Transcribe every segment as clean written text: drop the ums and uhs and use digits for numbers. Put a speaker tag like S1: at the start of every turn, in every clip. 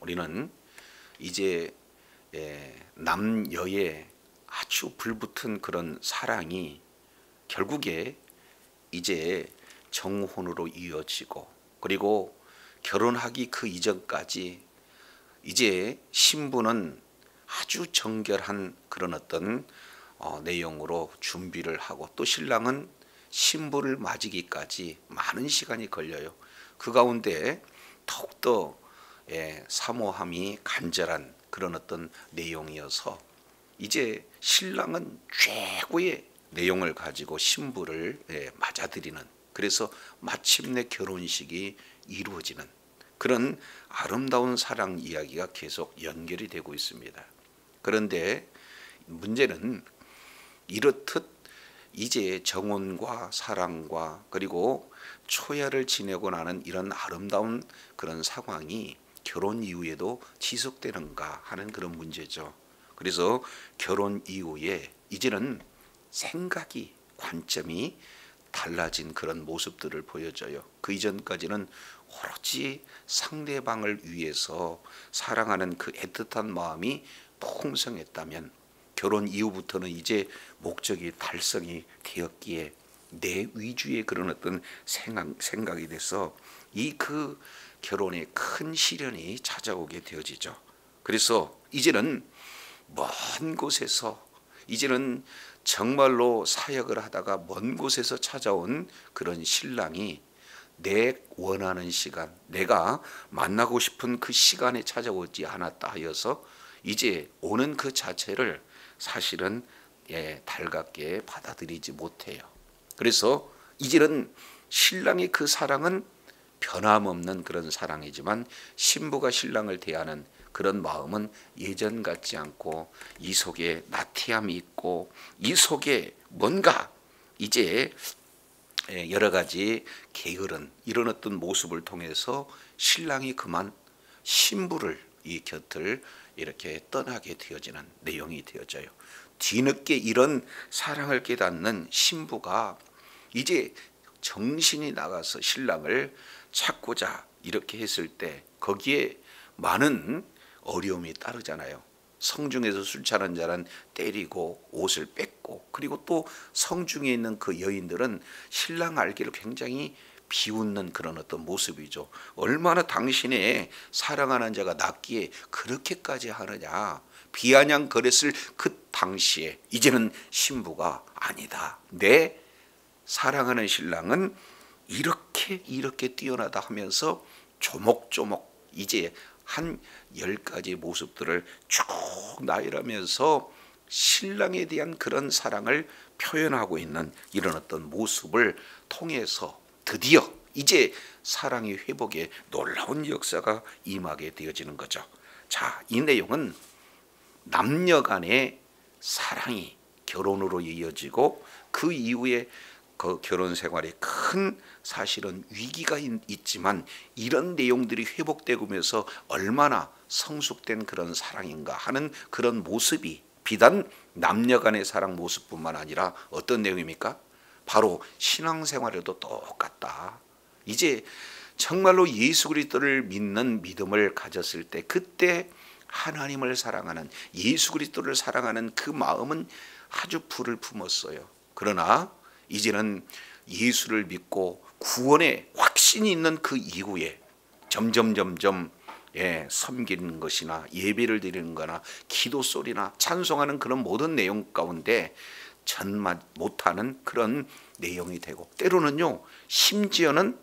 S1: 우리는 이제 남녀의 아주 불붙은 그런 사랑이 결국에 이제 정혼으로 이어지고, 그리고 결혼하기 그 이전까지 이제 신부는 아주 정결한 그런 어떤 내용으로 준비를 하고, 또 신랑은 신부를 맞이기까지 많은 시간이 걸려요. 그 가운데 더욱더 사모함이 간절한 그런 어떤 내용이어서 이제 신랑은 최고의 내용을 가지고 신부를 맞아들이는, 그래서 마침내 결혼식이 이루어지는 그런 아름다운 사랑 이야기가 계속 연결이 되고 있습니다. 그런데 문제는 이렇듯 이제 정혼과 사랑과 그리고 초야를 지내고 나는 이런 아름다운 그런 상황이 결혼 이후에도 지속되는가 하는 그런 문제죠. 그래서 결혼 이후에 이제는 생각이, 관점이 달라진 그런 모습들을 보여줘요. 그 이전까지는 오로지 상대방을 위해서 사랑하는 그 애틋한 마음이 풍성했다면, 결혼 이후부터는 이제 목적이 달성이 되었기에 내 위주의 그런 어떤 생각이 돼서 그 결혼에 큰 시련이 찾아오게 되어지죠. 그래서 이제는 먼 곳에서, 이제는 정말로 사역을 하다가 먼 곳에서 찾아온 그런 신랑이 내 원하는 시간, 내가 만나고 싶은 그 시간에 찾아오지 않았다 하여서 이제 오는 그 자체를 사실은 달갑게 받아들이지 못해요. 그래서 이제는 신랑의 그 사랑은 변함없는 그런 사랑이지만 신부가 신랑을 대하는 그런 마음은 예전 같지 않고, 이 속에 나태함이 있고, 이 속에 뭔가 이제 여러 가지 게으른 이런 어떤 모습을 통해서 신랑이 그만 신부를 이 곁을 이렇게 떠나게 되어지는 내용이 되어져요. 뒤늦게 이런 사랑을 깨닫는 신부가 이제 정신이 나가서 신랑을 찾고자 이렇게 했을 때 거기에 많은 어려움이 따르잖아요. 성중에서 술 취하는 자는 때리고 옷을 뺏고, 그리고 또 성중에 있는 그 여인들은 신랑 알기를 굉장히 비웃는 그런 어떤 모습이죠. 얼마나 당신의 사랑하는 자가 낫기에 그렇게까지 하느냐, 비아냥거렸을 그 당시에 이제는 신부가 아니다, 내 사랑하는 신랑은 이렇게 뛰어나다 하면서 조목조목 이제 한 10가지 모습들을 쭉 나열하면서 신랑에 대한 그런 사랑을 표현하고 있는 이런 어떤 모습을 통해서 드디어 이제 사랑의 회복에 놀라운 역사가 임하게 되어지는 거죠. 자, 이 내용은 남녀 간의 사랑이 결혼으로 이어지고 그 이후에 그 결혼 생활에 큰 사실은 위기가 있지만 이런 내용들이 회복되면서 얼마나 성숙된 그런 사랑인가 하는 그런 모습이 비단 남녀 간의 사랑 모습뿐만 아니라 어떤 내용입니까? 바로 신앙생활에도 똑같다. 이제 정말로 예수 그리스도를 믿는 믿음을 가졌을 때 그때 하나님을 사랑하는, 예수 그리스도를 사랑하는 그 마음은 아주 불을 품었어요. 그러나 이제는 예수를 믿고 구원의 확신이 있는 그 이후에 점점 섬기는 것이나 예배를 드리는 거나 기도 소리나 찬송하는 그런 모든 내용 가운데 전만 못하는 그런 내용이 되고, 때로는요 심지어는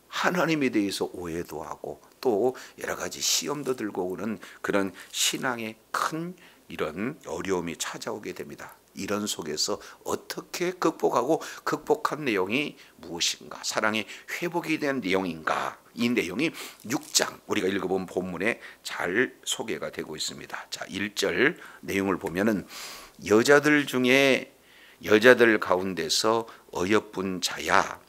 S1: 하나님에 대해서 오해도 하고 또 여러 가지 시험도 들고 오는 그런 신앙의 큰 이런 어려움이 찾아오게 됩니다. 이런 속에서 어떻게 극복하고 극복한 내용이 무엇인가, 사랑의 회복에 대한 내용인가, 이 내용이 6장 우리가 읽어본 본문에 잘 소개가 되고 있습니다. 자, 1절 내용을 보면은 여자들 가운데서 어여쁜 자야,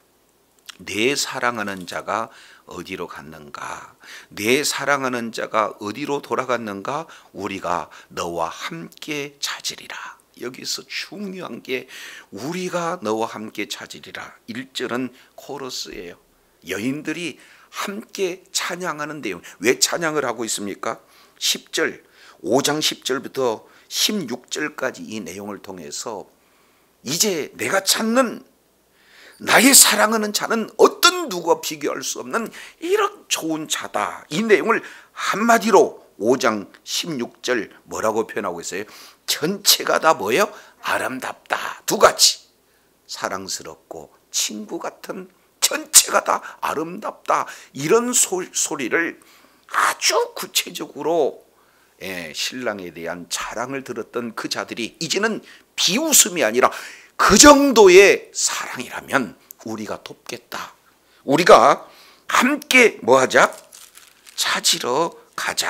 S1: 내 사랑하는 자가 어디로 갔는가, 내 사랑하는 자가 어디로 돌아갔는가, 우리가 너와 함께 찾으리라. 여기서 중요한 게 우리가 너와 함께 찾으리라. 1절은 코러스예요. 여인들이 함께 찬양하는 내용. 왜 찬양을 하고 있습니까? 10절, 5장 10절부터 16절까지 이 내용을 통해서 이제 내가 찾는 나의 사랑하는 자는 어떤 누구와 비교할 수 없는 이런 좋은 자다. 이 내용을 한마디로 5장 16절 뭐라고 표현하고 있어요? 전체가 다 뭐예요? 아름답다. 두 가지. 사랑스럽고 친구 같은 전체가 다 아름답다. 이런 소리를 아주 구체적으로 신랑에 대한 자랑을 들었던 그 자들이 이제는 비웃음이 아니라 그 정도의 사랑이라면 우리가 돕겠다. 우리가 함께 뭐하자? 찾으러 가자.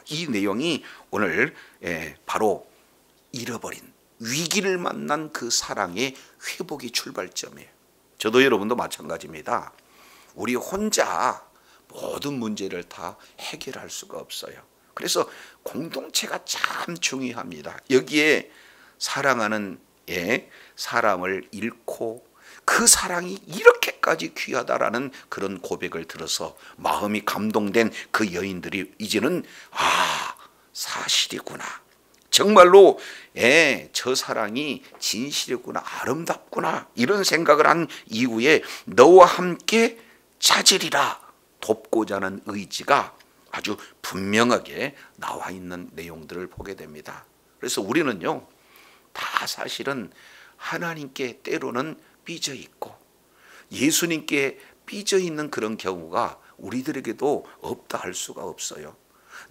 S1: 이 내용이 오늘 바로 잃어버린 위기를 만난 그 사랑의 회복의 출발점이에요. 저도 여러분도 마찬가지입니다. 우리 혼자 모든 문제를 다 해결할 수가 없어요. 그래서 공동체가 참 중요합니다. 여기에 사랑하는 사람을 잃고 그 사랑이 이렇게까지 귀하다라는 그런 고백을 들어서 마음이 감동된 그 여인들이 이제는 사실이구나. 정말로 저 사랑이 진실이구나, 아름답구나, 이런 생각을 한 이후에 너와 함께 찾으리라, 돕고자 하는 의지가 아주 분명하게 나와 있는 내용들을 보게 됩니다. 그래서 우리는요, 다 사실은 하나님께 때로는 삐져 있고 예수님께 삐져 있는 그런 경우가 우리들에게도 없다 할 수가 없어요.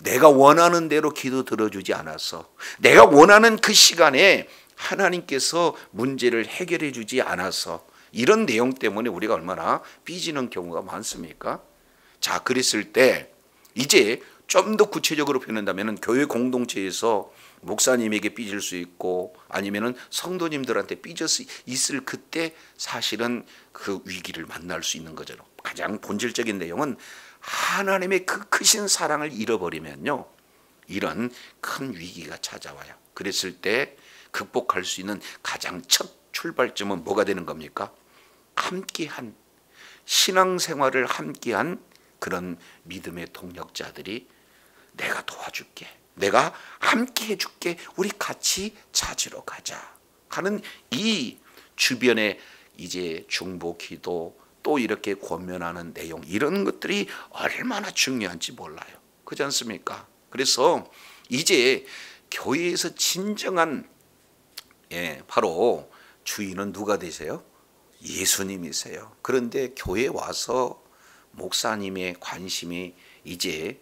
S1: 내가 원하는 대로 기도 들어주지 않아서, 내가 원하는 그 시간에 하나님께서 문제를 해결해 주지 않아서, 이런 내용 때문에 우리가 얼마나 삐지는 경우가 많습니까? 자, 그랬을 때 이제 좀 더 구체적으로 표현한다면 교회 공동체에서 목사님에게 삐질 수 있고 아니면은 성도님들한테 삐져서 있을 그때 사실은 그 위기를 만날 수 있는 거죠. 가장 본질적인 내용은 하나님의 그 크신 사랑을 잃어버리면요, 이런 큰 위기가 찾아와요. 그랬을 때 극복할 수 있는 가장 첫 출발점은 뭐가 되는 겁니까? 함께한 신앙생활을 함께한 그런 믿음의 동력자들이 내가 도와줄게, 내가 함께 해줄게, 우리 같이 찾으러 가자 하는 이 주변에 이제 중보 기도, 또 이렇게 권면하는 내용, 이런 것들이 얼마나 중요한지 몰라요. 그렇지 않습니까? 그래서 이제 교회에서 진정한 바로 주인은 누가 되세요? 예수님이세요. 그런데 교회에 와서 목사님의 관심이 이제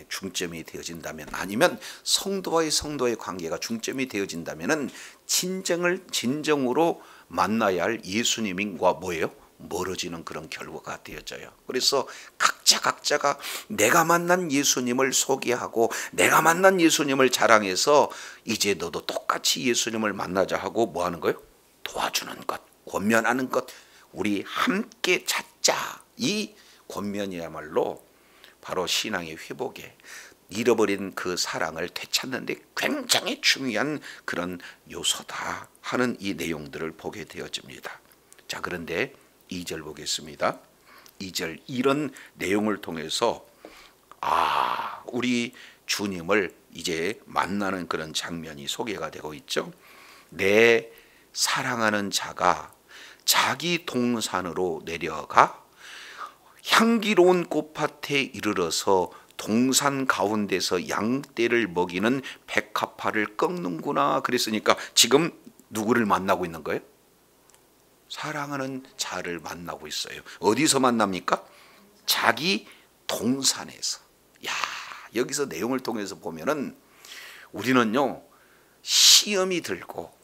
S1: 중점이 되어진다면, 아니면 성도와의 관계가 중점이 되어진다면은 진정으로 만나야 할 예수님과 뭐예요? 멀어지는 그런 결과가 되어져요. 그래서 각자가 내가 만난 예수님을 소개하고 내가 만난 예수님을 자랑해서 이제 너도 똑같이 예수님을 만나자 하고 뭐 하는 거예요? 도와주는 것, 권면하는 것, 우리 함께 찾자. 이 권면이야말로 바로 신앙의 회복에, 잃어버린 그 사랑을 되찾는 데 굉장히 중요한 그런 요소다 하는 이 내용들을 보게 되어집니다. 자, 그런데 2절 보겠습니다. 2절, 이런 내용을 통해서 우리 주님을 이제 만나는 그런 장면이 소개가 되고 있죠. 내 사랑하는 자가 자기 동산으로 내려가 향기로운 꽃밭에 이르러서 동산 가운데서 양떼를 먹이는 백합화를 꺾는구나. 그랬으니까 지금 누구를 만나고 있는 거예요? 사랑하는 자를 만나고 있어요. 어디서 만납니까? 자기 동산에서. 여기서 내용을 통해서 보면은 우리는요, 시험이 들고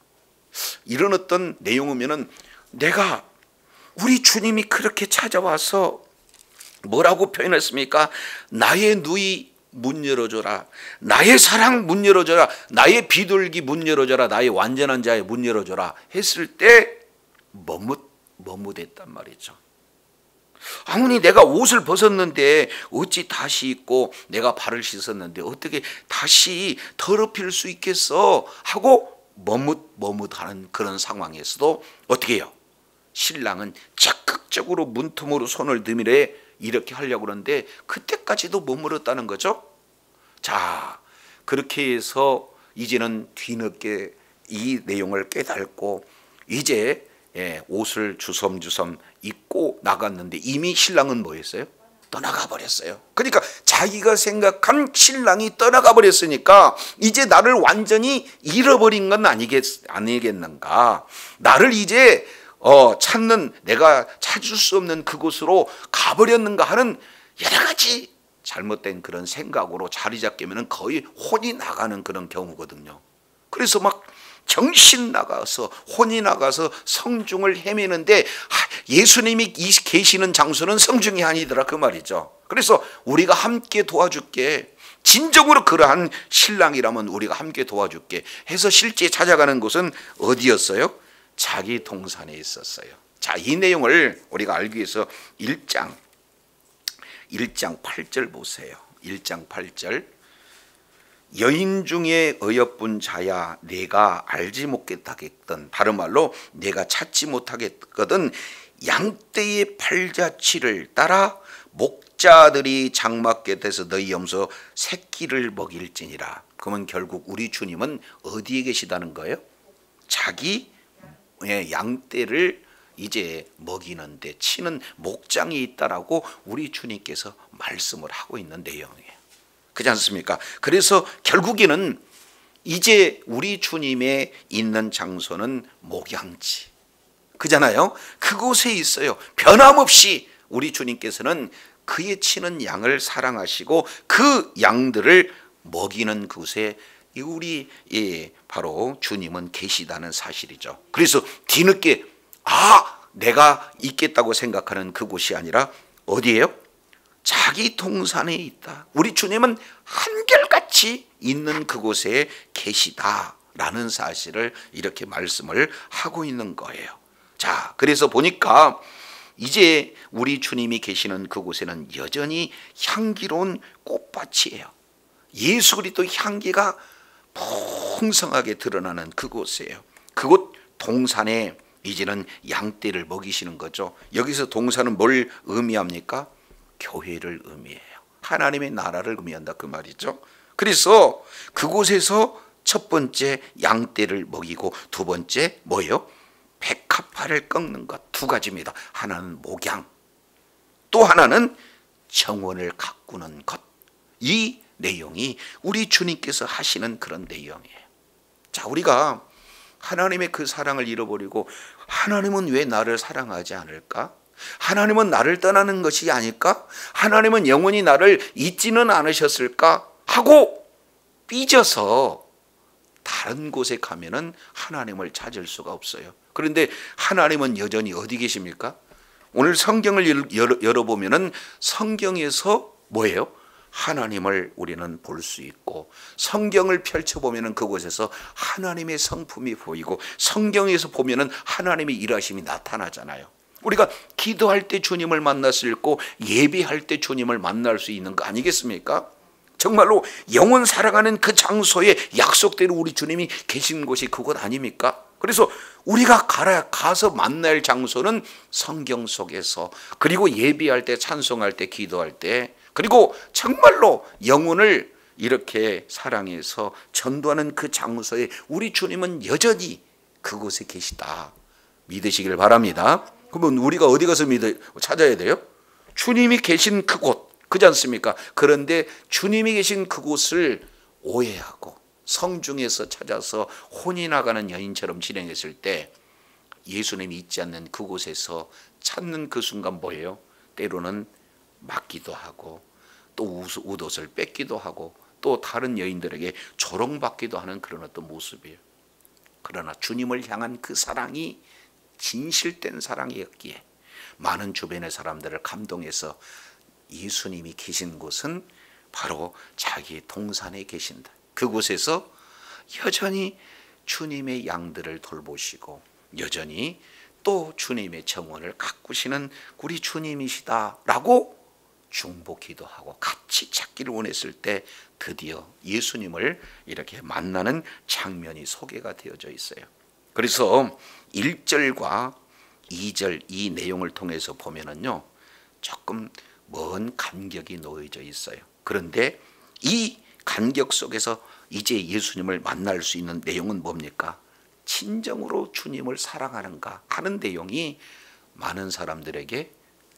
S1: 이런 어떤 내용이면은 내가, 우리 주님이 그렇게 찾아와서 뭐라고 표현했습니까? 나의 누이 문 열어줘라, 나의 사랑 문 열어줘라, 나의 비둘기 문 열어줘라, 나의 완전한 자의 문 열어줘라 했을 때 머뭇했단 말이죠. 아무니 내가 옷을 벗었는데 어찌 다시 입고, 내가 발을 씻었는데 어떻게 다시 더럽힐 수 있겠어 하고 머뭇하는 그런 상황에서도 어떻게 해요? 신랑은 적극적으로 문틈으로 손을 들이래 이렇게 하려고 그러는데 그때까지도 머물렀다는 거죠. 자, 그렇게 해서 이제는 뒤늦게 이 내용을 깨닫고 이제 옷을 주섬주섬 입고 나갔는데 이미 신랑은 뭐 했어요? 떠나가 버렸어요. 그러니까 자기가 생각한 신랑이 떠나가 버렸으니까 이제 나를 완전히 잃어버린 건 아니겠는가. 나를 이제 찾는, 내가 찾을 수 없는 그곳으로 가버렸는가 하는 여러 가지 잘못된 그런 생각으로 자리 잡게면 거의 혼이 나가는 그런 경우거든요. 그래서 막 정신 나가서 혼이 나가서 성중을 헤매는데 예수님이 계시는 장소는 성중이 아니더라 그 말이죠. 그래서 우리가 함께 도와줄게, 진정으로 그러한 신랑이라면 우리가 함께 도와줄게 해서 실제 찾아가는 곳은 어디였어요? 자기 동산에 있었어요. 자, 이 내용을 우리가 알기 위해서 1장 8절 보세요. 1장 8절. 여인 중에 어여쁜 자야 내가 알지 못하겠던, 다른 말로 내가 찾지 못하겠거든 양떼의 팔자취를 따라 목자들이 장막게 돼서 너희 염소 새끼를 먹일지니라. 그러면 결국 우리 주님은 어디에 계시다는 거예요? 자기 양떼를 이제 먹이는데 치는 목장이 있다라고 우리 주님께서 말씀을 하고 있는 내용이에요. 그렇지 않습니까? 그래서 결국에는 이제 우리 주님의 있는 장소는 목양지, 그잖아요. 그곳에 있어요. 변함없이 우리 주님께서는 그의 치는 양을 사랑하시고 그 양들을 먹이는 곳에 우리 바로 주님은 계시다는 사실이죠. 그래서 뒤늦게 내가 있겠다고 생각하는 그곳이 아니라 어디예요? 자기 동산에 있다. 우리 주님은 한결같이 있는 그곳에 계시다라는 사실을 이렇게 말씀을 하고 있는 거예요. 자, 그래서 보니까 이제 우리 주님이 계시는 그곳에는 여전히 향기로운 꽃밭이에요. 예수 그리스도 향기가 풍성하게 드러나는 그곳이에요. 그곳 동산에 이제는 양떼를 먹이시는 거죠. 여기서 동산은 뭘 의미합니까? 교회를 의미해요. 하나님의 나라를 의미한다 그 말이죠. 그래서 그곳에서 첫 번째 양떼를 먹이고 두 번째 뭐예요? 백합화를 꺾는 것, 두 가지입니다. 하나는 목양, 또 하나는 정원을 가꾸는 것. 이 내용이 우리 주님께서 하시는 그런 내용이에요. 자, 우리가 하나님의 그 사랑을 잃어버리고 하나님은 왜 나를 사랑하지 않을까? 하나님은 나를 떠나는 것이 아닐까? 하나님은 영원히 나를 잊지는 않으셨을까? 하고 삐져서 다른 곳에 가면은 하나님을 찾을 수가 없어요. 그런데 하나님은 여전히 어디 계십니까? 오늘 성경을 열어보면은 성경에서 뭐예요? 하나님을 우리는 볼 수 있고, 성경을 펼쳐보면은 그곳에서 하나님의 성품이 보이고, 성경에서 보면은 하나님의 일하심이 나타나잖아요. 우리가 기도할 때 주님을 만날 수 있고 예배할 때 주님을 만날 수 있는 거 아니겠습니까? 정말로 영원 살아가는 그 장소에 약속대로 우리 주님이 계신 곳이 그곳 아닙니까? 그래서 우리가 가서 만날 장소는 성경 속에서, 그리고 예배할 때, 찬송할 때, 기도할 때, 그리고 정말로 영혼을 이렇게 사랑해서 전도하는 그 장소에 우리 주님은 여전히 그곳에 계시다 믿으시길 바랍니다. 그러면 우리가 어디 가서 찾아야 돼요? 주님이 계신 그곳, 그렇지 않습니까? 그런데 주님이 계신 그곳을 오해하고 성중에서 찾아서 혼이 나가는 여인처럼 진행했을 때 예수님이 있지 않는 그곳에서 찾는 그 순간 뭐예요? 때로는 맞기도 하고 또 웃옷을 뺏기도 하고 또 다른 여인들에게 조롱받기도 하는 그런 어떤 모습이에요. 그러나 주님을 향한 그 사랑이 진실된 사랑이었기에 많은 주변의 사람들을 감동해서 예수님이 계신 곳은 바로 자기 동산에 계신다. 그곳에서 여전히 주님의 양들을 돌보시고 여전히 또 주님의 정원을 가꾸시는 우리 주님이시다라고 중보기도 하고 같이 찾기를 원했을 때 드디어 예수님을 이렇게 만나는 장면이 소개가 되어져 있어요. 그래서 1절과 2절 이 내용을 통해서 보면은요, 조금 먼 간격이 놓여져 있어요. 그런데 이 간격 속에서 이제 예수님을 만날 수 있는 내용은 뭡니까? 진정으로 주님을 사랑하는가 하는 내용이 많은 사람들에게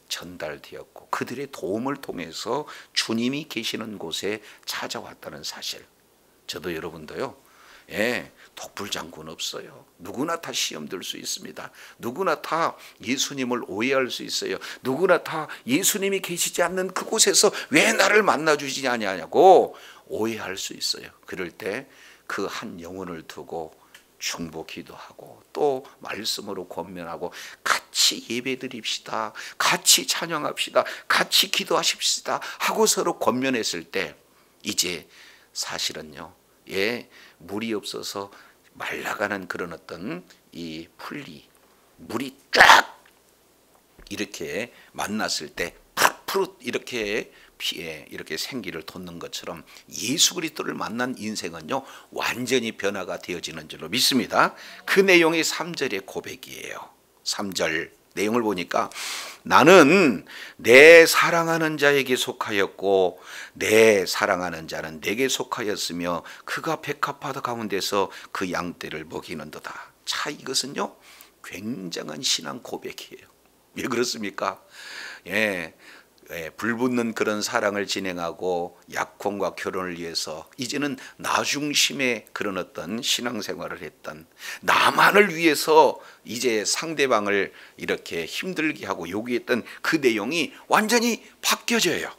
S1: 전달되었고 그들의 도움을 통해서 주님이 계시는 곳에 찾아왔다는 사실. 저도 여러분도요, 독불장군 없어요. 누구나 다 시험 들 수 있습니다. 누구나 다 예수님을 오해할 수 있어요. 누구나 다 예수님이 계시지 않는 그곳에서 왜 나를 만나주지 않냐고 오해할 수 있어요. 그럴 때 그 한 영혼을 두고 중보 기도하고 또 말씀으로 권면하고 같이 예배드립시다, 같이 찬양합시다, 같이 기도하십시다 하고 서로 권면했을 때 이제 사실은요, 물이 없어서 말라가는 그런 어떤 이 풀이, 물이 쫙 이렇게 만났을 때 푸릇푸릇 이렇게 피에 이렇게 생기를 돋는 것처럼 예수 그리스도를 만난 인생은요, 완전히 변화가 되어지는 줄로 믿습니다. 그 내용이 3절의 고백이에요. 3절 내용을 보니까 나는 내 사랑하는 자에게 속하였고 내 사랑하는 자는 내게 속하였으며 그가 백합화도 가운데서 그 양떼를 먹이는도다. 자, 이것은요 굉장한 신앙 고백이에요. 왜 그렇습니까? 불붙는 그런 사랑을 진행하고 약혼과 결혼을 위해서 이제는 나 중심의 그런 어떤 신앙생활을 했던, 나만을 위해서 이제 상대방을 이렇게 힘들게 하고 요구했던 그 내용이 완전히 바뀌어져요.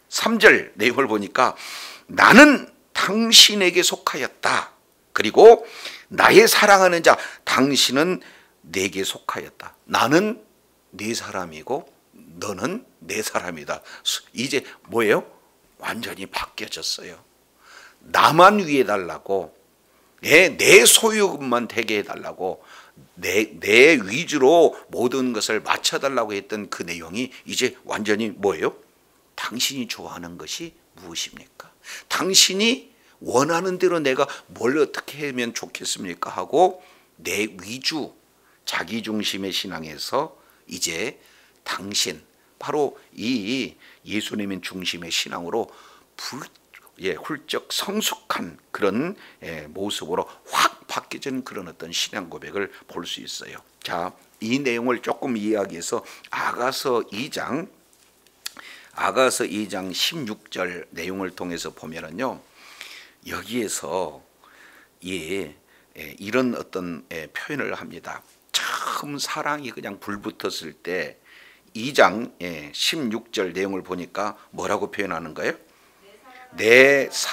S1: 3절 내용을 보니까 나는 당신에게 속하였다. 그리고 나의 사랑하는 자 당신은 내게 속하였다. 나는 네 사람이고 너는 내 사람이다. 이제 뭐예요? 완전히 바뀌어졌어요. 나만 위해 달라고, 내 소유만 되게 해달라고, 내 위주로 모든 것을 맞춰달라고 했던 그 내용이 이제 완전히 뭐예요? 당신이 좋아하는 것이 무엇입니까? 당신이 원하는 대로 내가 뭘 어떻게 하면 좋겠습니까? 하고 내 위주, 자기 중심의 신앙에서 이제 당신, 바로 이 예수님인 중심의 신앙으로 훌쩍 성숙한 그런 모습으로 확 바뀌어진 그런 어떤 신앙 고백을 볼 수 있어요. 자, 이 내용을 조금 이야기해서 아가서 2장 16절 내용을 통해서 보면은요, 여기에서 이런 어떤 표현을 합니다. 처음 사랑이 그냥 불붙었을 때 2장 16절 내용을 보니까 뭐라고 표현하는 거예요?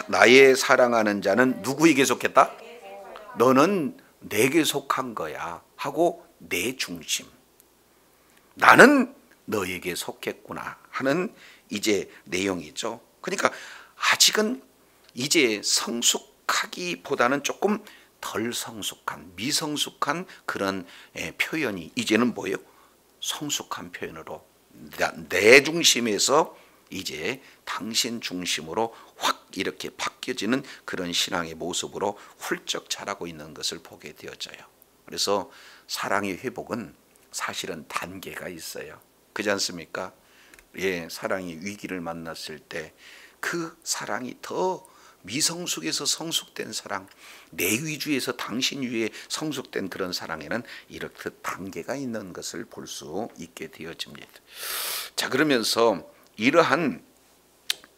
S1: 나의 사랑하는 자는 누구에게 속했다? 너는 내게 속한 거야 하고 내 중심, 나는 너에게 속했구나 하는 이제 내용이죠. 그러니까 아직은 이제 성숙하기보다는 조금 덜 성숙한, 미성숙한 그런 표현이 이제는 뭐예요? 성숙한 표현으로 내 중심에서 이제 당신 중심으로 확 이렇게 바뀌어지는 그런 신앙의 모습으로 훌쩍 자라고 있는 것을 보게 되어져요. 그래서 사랑의 회복은 사실은 단계가 있어요. 그렇지 않습니까? 사랑이 위기를 만났을 때 그 사랑이 더 미성숙에서 성숙된 사랑, 내 위주에서 당신 위에 성숙된 그런 사랑에는 이렇게 단계가 있는 것을 볼 수 있게 되어집니다. 자, 그러면서 이러한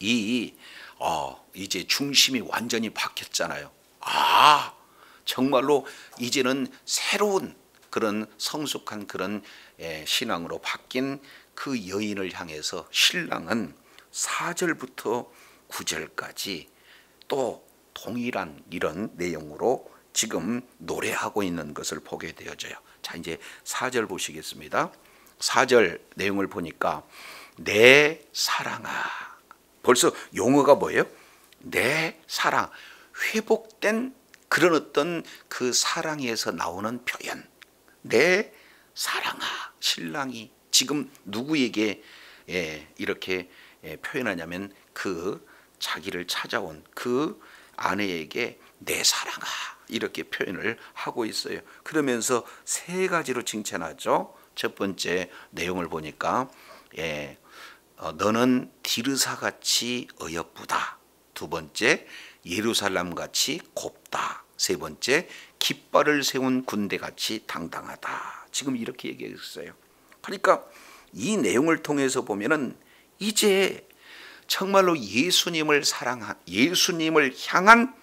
S1: 이제 중심이 완전히 바뀌었잖아요. 정말로 이제는 새로운 그런 성숙한 그런 신앙으로 바뀐 그 여인을 향해서 신랑은 4절부터 9절까지 또 동일한 이런 내용으로 지금 노래하고 있는 것을 보게 되어져요. 자, 이제 4절 보시겠습니다. 4절 내용을 보니까 내 사랑아, 벌써 용어가 뭐예요? 내 사랑, 회복된 그런 어떤 그 사랑에서 나오는 표현. 내 사랑아, 신랑이 지금 누구에게 이렇게 표현하냐면 그 자기를 찾아온 그 아내에게 내 사랑아 이렇게 표현을 하고 있어요. 그러면서 세 가지로 칭찬하죠. 첫 번째 내용을 보니까 너는 디르사같이 어여쁘다. 두 번째, 예루살렘같이 곱다. 세 번째, 깃발을 세운 군대같이 당당하다. 지금 이렇게 얘기했어요. 그러니까 이 내용을 통해서 보면은 이제 정말로 예수님을 향한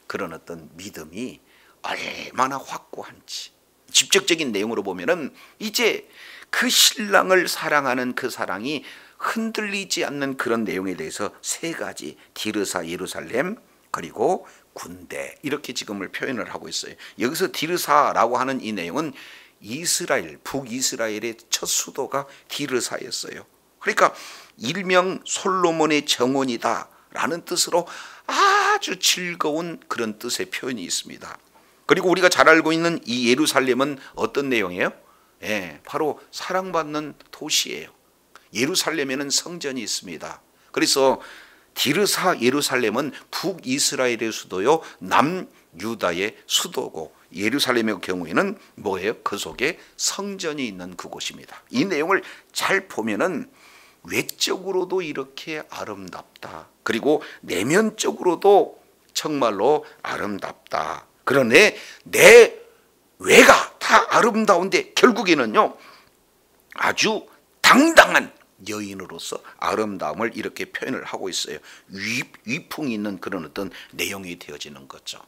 S1: 그런 어떤 믿음이 얼마나 확고한지, 직접적인 내용으로 보면은 이제 그 신랑을 사랑하는 그 사랑이 흔들리지 않는 그런 내용에 대해서 세 가지, 디르사, 예루살렘, 그리고 군대, 이렇게 지금을 표현을 하고 있어요. 여기서 디르사라고 하는 이 내용은 이스라엘, 북이스라엘의 첫 수도가 디르사였어요. 그러니까 일명 솔로몬의 정원이다 라는 뜻으로 아주 즐거운 그런 뜻의 표현이 있습니다. 그리고 우리가 잘 알고 있는 이 예루살렘은 어떤 내용이에요? 바로 사랑받는 도시예요. 예루살렘에는 성전이 있습니다. 그래서 디르사 예루살렘은 북이스라엘의 수도요, 남유다의 수도고, 예루살렘의 경우에는 뭐예요? 그 속에 성전이 있는 그곳입니다. 이 내용을 잘 보면은 외적으로도 이렇게 아름답다. 그리고 내면적으로도 정말로 아름답다. 그런데 내 외가 다 아름다운데 결국에는요, 아주 당당한 여인으로서 아름다움을 이렇게 표현을 하고 있어요. 위풍이 있는 그런 어떤 내용이 되어지는 거죠.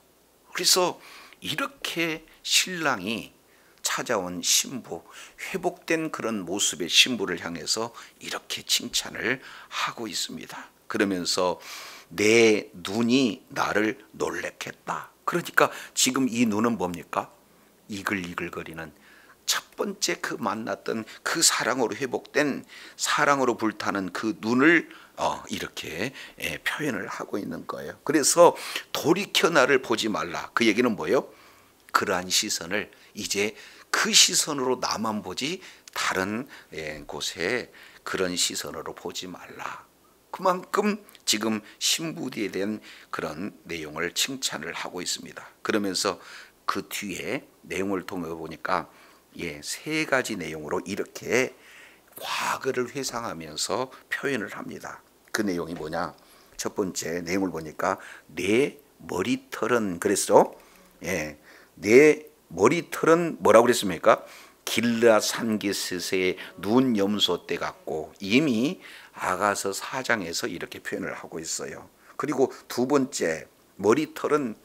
S1: 그래서 이렇게 신랑이 찾아온 신부, 회복된 그런 모습의 신부를 향해서 이렇게 칭찬을 하고 있습니다. 그러면서 내 눈이 나를 놀래켰다. 그러니까 지금 이 눈은 뭡니까? 이글이글거리는 첫 번째 그 만났던 그 사랑으로 회복된, 사랑으로 불타는 그 눈을 이렇게 표현을 하고 있는 거예요. 그래서 돌이켜 나를 보지 말라. 그 얘기는 뭐예요? 그러한 시선을 이제 그 시선으로 나만 보지 다른 곳에 그런 시선으로 보지 말라. 그만큼 지금 신부에 대한 그런 내용을 칭찬을 하고 있습니다. 그러면서 그 뒤에 내용을 통해 보니까 세 가지 내용으로 이렇게 과거를 회상하면서 표현을 합니다. 그 내용이 뭐냐? 첫 번째 내용을 보니까 내 머리털은, 그랬어? 내 머리털은 뭐라고 그랬습니까? 길라 산기스의 눈 염소 때 같고, 이미 아가서 4장에서 이렇게 표현을 하고 있어요. 그리고 두 번째, 머리털은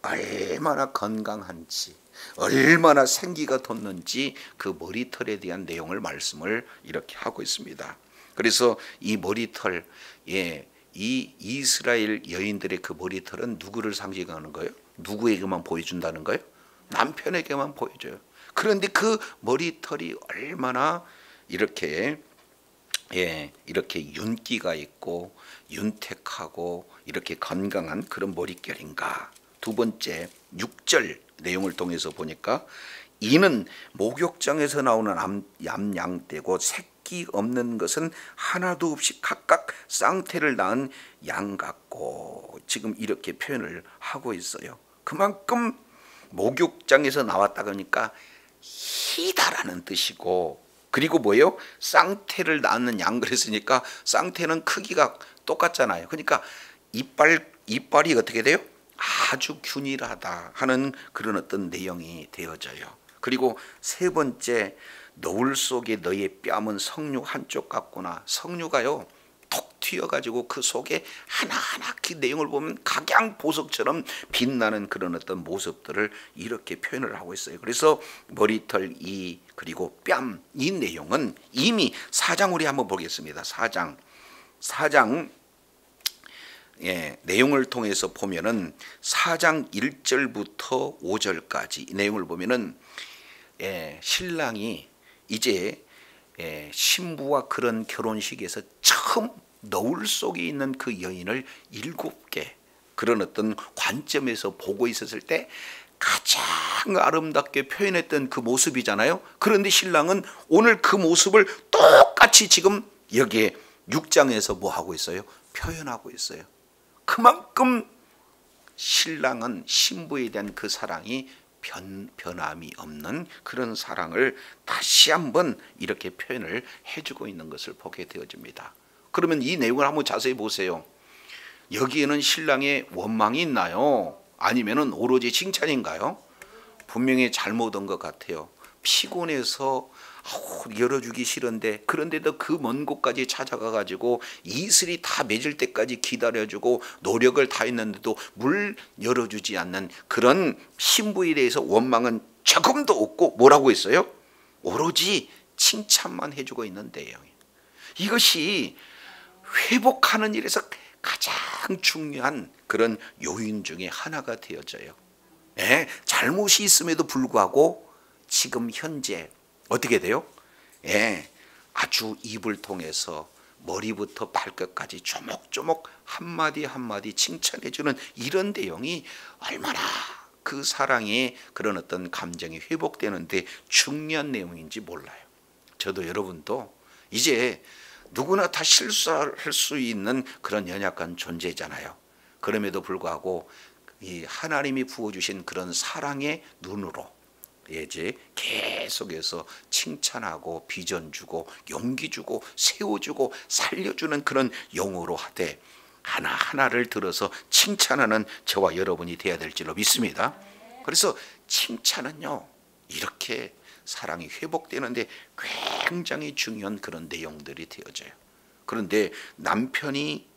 S1: 얼마나 건강한지, 얼마나 생기가 돋는지 그 머리털에 대한 내용을 말씀을 이렇게 하고 있습니다. 그래서 이 머리털, 이 이스라엘 여인들의 그 머리털은 누구를 상징하는 거예요? 누구에게만 보여준다는 거예요? 남편에게만 보여줘요. 그런데 그 머리털이 얼마나 이렇게 윤기가 있고 윤택하고 이렇게 건강한 그런 머릿결인가. 두 번째 6절 내용을 통해서 보니까 이는 목욕장에서 나오는 얌양떼고 새끼 없는 것은 하나도 없이 각각 쌍태를 낳은 양 같고, 지금 이렇게 표현을 하고 있어요. 그만큼 목욕장에서 나왔다 그러니까 희다라는 뜻이고, 그리고 뭐예요? 쌍태를 낳는 양 그랬으니까 쌍태는 크기가 똑같잖아요. 그러니까 이빨이 어떻게 돼요? 아주 균일하다 하는 그런 어떤 내용이 되어져요. 그리고 세 번째, 노을 속에 너의 뺨은 석류 한쪽 같구나. 석류가요 톡 튀어가지고 그 속에 하나하나 그 내용을 보면 각양보석처럼 빛나는 그런 어떤 모습들을 이렇게 표현을 하고 있어요. 그래서 머리털 그리고 뺨, 이 내용은 이미 4장 우리 한번 보겠습니다. 4장 내용을 통해서 보면은 4장 1절부터 5절까지 이 내용을 보면은 신랑이 이제 신부와 그런 결혼식에서 처음 노을 속에 있는 그 여인을 7개 그런 어떤 관점에서 보고 있었을 때 가장 아름답게 표현했던 그 모습이잖아요. 그런데 신랑은 오늘 그 모습을 똑같이 지금 여기에 6장에서 뭐 하고 있어요? 표현하고 있어요. 그만큼 신랑은 신부에 대한 그 사랑이 변함이 없는 그런 사랑을 다시 한번 이렇게 표현을 해주고 있는 것을 보게 되어집니다. 그러면 이 내용을 한번 자세히 보세요. 여기에는 신랑의 원망이 있나요? 아니면은 오로지 칭찬인가요? 분명히 잘못 온 것 같아요. 피곤해서 열어주기 싫은데, 그런데도 그 먼 곳까지 찾아가 가지고 이슬이 다 맺을 때까지 기다려주고 노력을 다했는데도 물 열어주지 않는 그런 신부에 대해서 원망은 조금도 없고 뭐라고 했어요? 오로지 칭찬만 해주고 있는 내용이에요. 이것이 회복하는 일에서 가장 중요한 그런 요인 중에 하나가 되어져요. 잘못이 있음에도 불구하고 지금 현재 어떻게 돼요? 아주 입을 통해서 머리부터 발끝까지 조목조목 한마디 한마디 칭찬해주는 이런 내용이 얼마나 그 사랑의 그런 어떤 감정이 회복되는데 중요한 내용인지 몰라요. 저도 여러분도 이제 누구나 다 실수할 수 있는 그런 연약한 존재잖아요. 그럼에도 불구하고 이 하나님이 부어주신 그런 사랑의 눈으로 이제 계속해서 칭찬하고 비전 주고 용기 주고 세워주고 살려주는 그런 용어로 하되 하나하나를 들어서 칭찬하는 저와 여러분이 되어야 될 줄로 믿습니다. 그래서 칭찬은요, 이렇게 사랑이 회복되는데 굉장히 중요한 그런 내용들이 되어져요. 그런데 남편이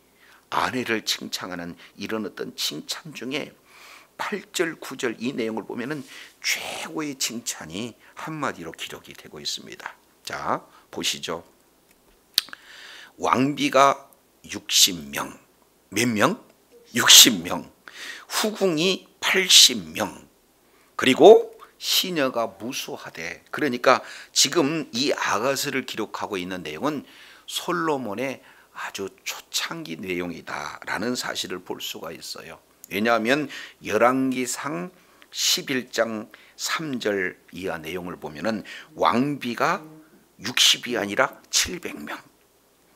S1: 아내를 칭찬하는 이런 어떤 칭찬 중에 8절 9절 이 내용을 보면은 최고의 칭찬이 한마디로 기록이 되고 있습니다. 자, 보시죠. 왕비가 60명, 몇 명? 60명, 후궁이 80명, 그리고 시녀가 무수하되. 그러니까 지금 이 아가스를 기록하고 있는 내용은 솔로몬의 아주 초창기 내용이다라는 사실을 볼 수가 있어요. 왜냐하면 열왕기상 11장 3절 이하 내용을 보면은 왕비가 60이 아니라 700명,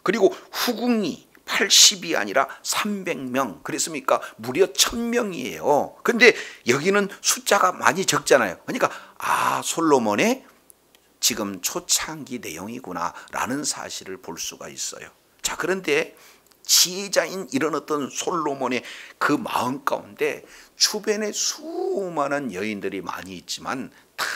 S1: 그리고 후궁이 80이 아니라 300명, 그랬습니까? 무려 1000명이에요. 그런데 여기는 숫자가 많이 적잖아요. 그러니까 솔로몬의 지금 초창기 내용이구나 라는 사실을 볼 수가 있어요. 자, 그런데 지혜자인 이런 어떤 솔로몬의 그 마음 가운데 주변에 수많은 여인들이 많이 있지만 다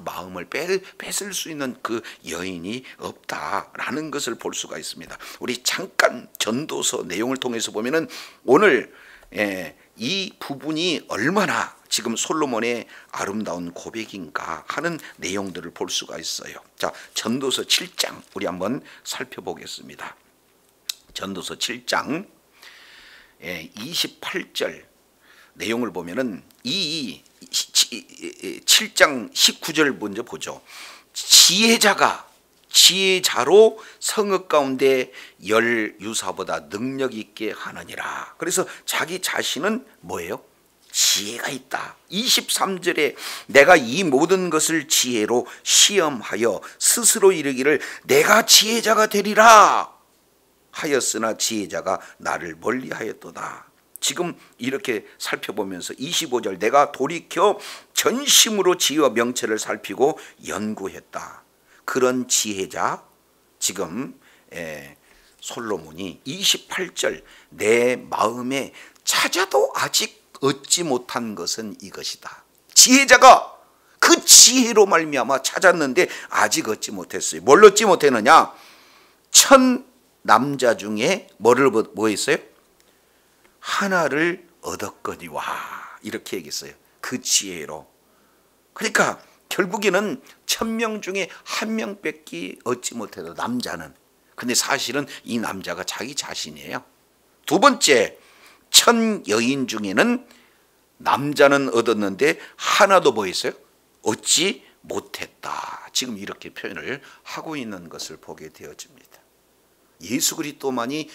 S1: 마음을 뺏을 수 있는 그 여인이 없다라는 것을 볼 수가 있습니다. 우리 잠깐 전도서 내용을 통해서 보면은 오늘 이 부분이 얼마나 지금 솔로몬의 아름다운 고백인가 하는 내용들을 볼 수가 있어요. 자, 전도서 7장 우리 한번 살펴보겠습니다. 전도서 7장 28절 내용을 보면은 이 7장 19절 먼저 보죠. 지혜자로 성읍 가운데 열 유사보다 능력 있게 하느니라. 그래서 자기 자신은 뭐예요? 지혜가 있다. 23절에 내가 이 모든 것을 지혜로 시험하여 스스로 이르기를 내가 지혜자가 되리라 하였으나 지혜자가 나를 멀리하였도다. 지금 이렇게 살펴보면서 25절 내가 돌이켜 전심으로 지혜와 명철을 살피고 연구했다. 그런 지혜자 지금 솔로몬이 28절 내 마음에 찾아도 아직 얻지 못한 것은 이것이다. 지혜자가 그 지혜로 말미암아 찾았는데 아직 얻지 못했어요. 뭘 얻지 못했느냐? 1000 남자 중에 뭐 했어요? 하나를 얻었거니와 이렇게 얘기했어요. 그 지혜로. 그러니까 결국에는 1000명 중에 1명밖에 얻지 못해도 남자는. 근데 사실은 이 남자가 자기 자신이에요. 두 번째, 1000 여인 중에는 남자는 얻었는데 하나도 뭐 했어요? 얻지 못했다. 지금 이렇게 표현을 하고 있는 것을 보게 되어집니다. 예수 그리스도만이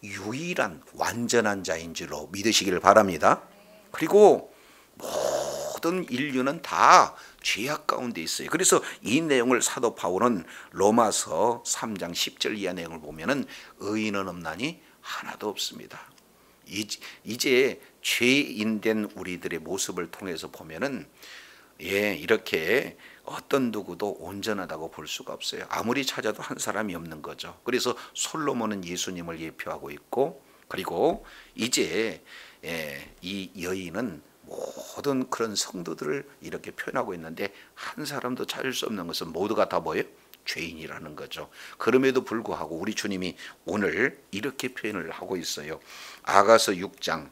S1: 유일한 완전한 자인 줄로 믿으시기를 바랍니다. 그리고 모든 인류는 다 죄악 가운데 있어요. 그래서 이 내용을 사도 바울은 로마서 3장 10절 이하 내용을 보면은 의인은 없나니 하나도 없습니다. 이제 죄인된 우리들의 모습을 통해서 보면은 이렇게 어떤 누구도 온전하다고 볼 수가 없어요. 아무리 찾아도 한 사람이 없는 거죠. 그래서 솔로몬은 예수님을 예표하고 있고, 그리고 이제 이 여인은 모든 그런 성도들을 이렇게 표현하고 있는데, 한 사람도 찾을 수 없는 것은 모두가 다 뭐예요? 죄인이라는 거죠. 그럼에도 불구하고 우리 주님이 오늘 이렇게 표현을 하고 있어요. 아가서 6장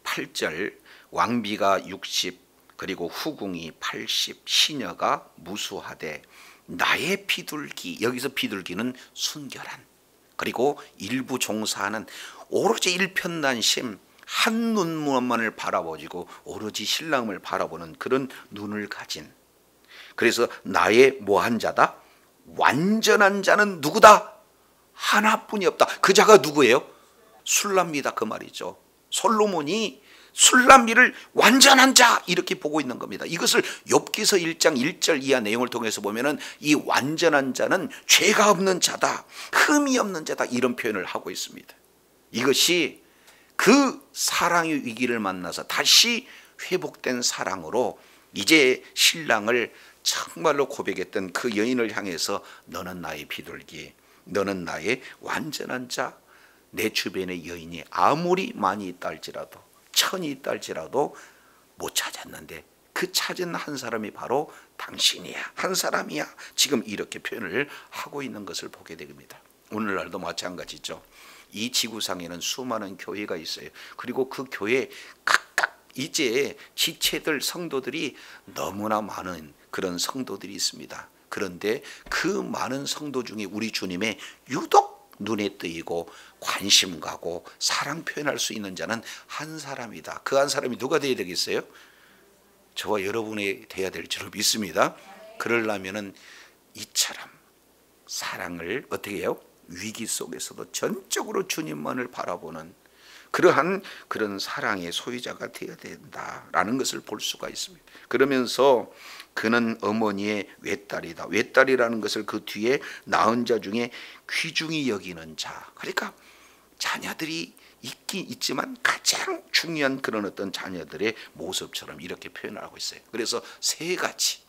S1: 8절, 왕비가 60 그리고 후궁이 80 시녀가 무수하되 나의 비둘기, 여기서 비둘기는 순결한, 그리고 일부 종사하는 오로지 일편단심 한 눈만을 바라보고 오로지 신랑을 바라보는 그런 눈을 가진, 그래서 나의 뭐한 자다? 완전한 자는 누구다? 하나뿐이 없다. 그 자가 누구예요? 술람미다, 그 말이죠. 솔로몬이 술람미를 완전한 자 이렇게 보고 있는 겁니다. 이것을 욥기서 1장 1절 이하 내용을 통해서 보면은 이 완전한 자는 죄가 없는 자다, 흠이 없는 자다, 이런 표현을 하고 있습니다. 이것이 그 사랑의 위기를 만나서 다시 회복된 사랑으로 이제 신랑을 정말로 고백했던 그 여인을 향해서 너는 나의 비둘기, 너는 나의 완전한 자, 내 주변의 여인이 아무리 많이 있다 할지라도, 천이 있다 할지라도 못 찾았는데 그 찾은 한 사람이 바로 당신이야, 한 사람이야, 지금 이렇게 표현을 하고 있는 것을 보게 됩니다. 오늘날도 마찬가지죠. 이 지구상에는 수많은 교회가 있어요. 그리고 그 교회 각각 이제 지체들 성도들이 너무나 많은 그런 성도들이 있습니다. 그런데 그 많은 성도 중에 우리 주님의 유독 눈에 띄고 관심 가고 사랑 표현할 수 있는 자는 한 사람이다. 그 한 사람이 누가 되어야 되겠어요? 저와 여러분이 되어야 될 줄로 믿습니다. 그러려면은 이처럼 사랑을 어떻게 해요? 위기 속에서도 전적으로 주님만을 바라보는 그러한 그런 사랑의 소유자가 되어야 된다라는 것을 볼 수가 있습니다. 그러면서 그는 어머니의 외딸이다. 외딸이라는 것을 그 뒤에 낳은 자 중에 귀중히 여기는 자. 그러니까 자녀들이 있긴 있지만 가장 중요한 그런 어떤 자녀들의 모습처럼 이렇게 표현을 하고 있어요. 그래서 세 가지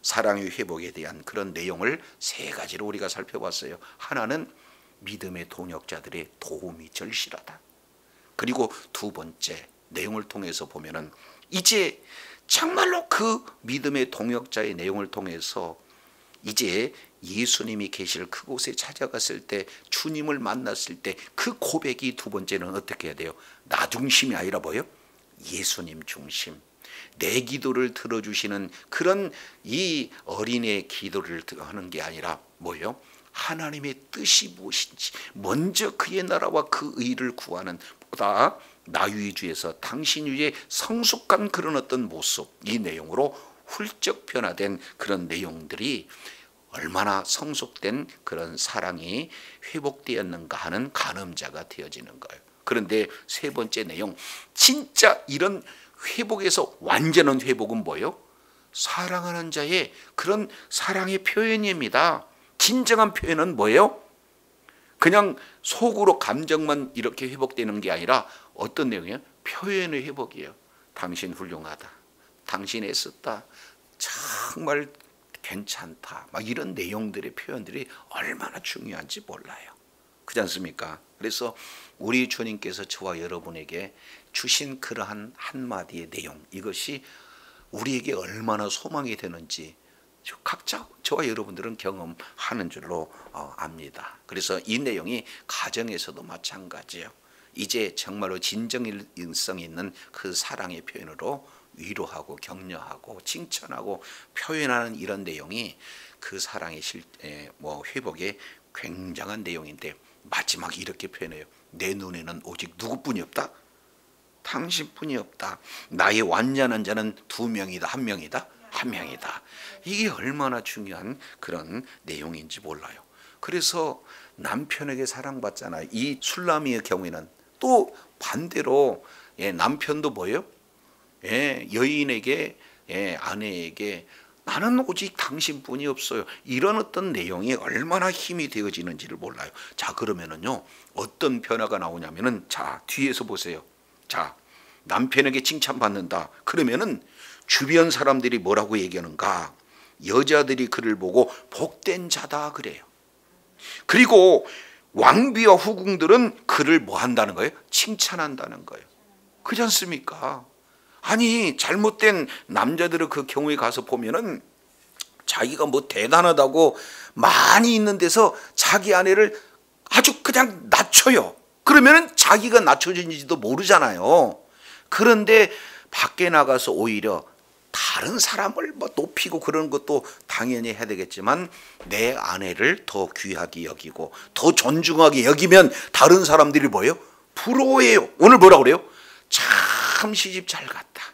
S1: 사랑의 회복에 대한 그런 내용을 세 가지로 우리가 살펴봤어요. 하나는 믿음의 동역자들의 도움이 절실하다. 그리고 두 번째 내용을 통해서 보면은 이제 정말로 그 믿음의 동역자의 내용을 통해서 이제 예수님이 계실 그곳에 찾아갔을 때, 주님을 만났을 때 그 고백이 두 번째는 어떻게 해야 돼요? 나 중심이 아니라 뭐예요? 예수님 중심. 내 기도를 들어주시는 그런 이 어린이의 기도를 하는 게 아니라 뭐예요? 하나님의 뜻이 무엇인지 먼저 그의 나라와 그 의를 구하는 보다 나 위주에서 당신 위에 성숙한 그런 어떤 모습, 이 내용으로 훌쩍 변화된 그런 내용들이 얼마나 성숙된 그런 사랑이 회복되었는가 하는 간음자가 되어지는 거예요. 그런데 세 번째 내용, 진짜 이런 회복에서 완전한 회복은 뭐예요? 사랑하는 자의 그런 사랑의 표현입니다. 진정한 표현은 뭐예요? 그냥 속으로 감정만 이렇게 회복되는 게 아니라 어떤 내용이에요? 표현의 회복이에요. 당신 훌륭하다, 당신 애썼다, 정말 괜찮다, 막 이런 내용들의 표현들이 얼마나 중요한지 몰라요. 그렇지 않습니까? 그래서 우리 주님께서 저와 여러분에게 주신 그러한 한마디의 내용, 이것이 우리에게 얼마나 소망이 되는지 각자 저와 여러분들은 경험하는 줄로 압니다. 그래서 이 내용이 가정에서도 마찬가지예요. 이제 정말로 진정성 있는 그 사랑의 표현으로 위로하고 격려하고 칭찬하고 표현하는 이런 내용이 그 사랑의 회복에 굉장한 내용인데, 마지막 이렇게 표현해요. 내 눈에는 오직 누구뿐이 없다? 당신뿐이 없다. 나의 완전한 자는 두 명이다, 한 명이다? 한 명이다. 이게 얼마나 중요한 그런 내용인지 몰라요. 그래서 남편에게 사랑받잖아요. 이 술라미의 경우에는 또 반대로 남편도 뭐예요? 여인에게, 아내에게 나는 오직 당신뿐이 없어요. 이런 어떤 내용이 얼마나 힘이 되어지는지를 몰라요. 자, 그러면은요, 어떤 변화가 나오냐면은, 자, 뒤에서 보세요. 자, 남편에게 칭찬받는다. 그러면은 주변 사람들이 뭐라고 얘기하는가? 여자들이 그를 보고 복된 자다 그래요. 그리고 왕비와 후궁들은 그를 뭐 한다는 거예요? 칭찬한다는 거예요. 그렇지 않습니까? 아니, 잘못된 남자들의 그 경우에 가서 보면은 자기가 뭐 대단하다고 많이 있는 데서 자기 아내를 아주 그냥 낮춰요. 그러면은 자기가 낮춰진지도 모르잖아요. 그런데 밖에 나가서 오히려 다른 사람을 뭐 높이고 그런 것도 당연히 해야 되겠지만 내 아내를 더 귀하게 여기고 더 존중하게 여기면 다른 사람들이 뭐예요? 부러워해요. 오늘 뭐라고 그래요? 참 시집 잘 갔다,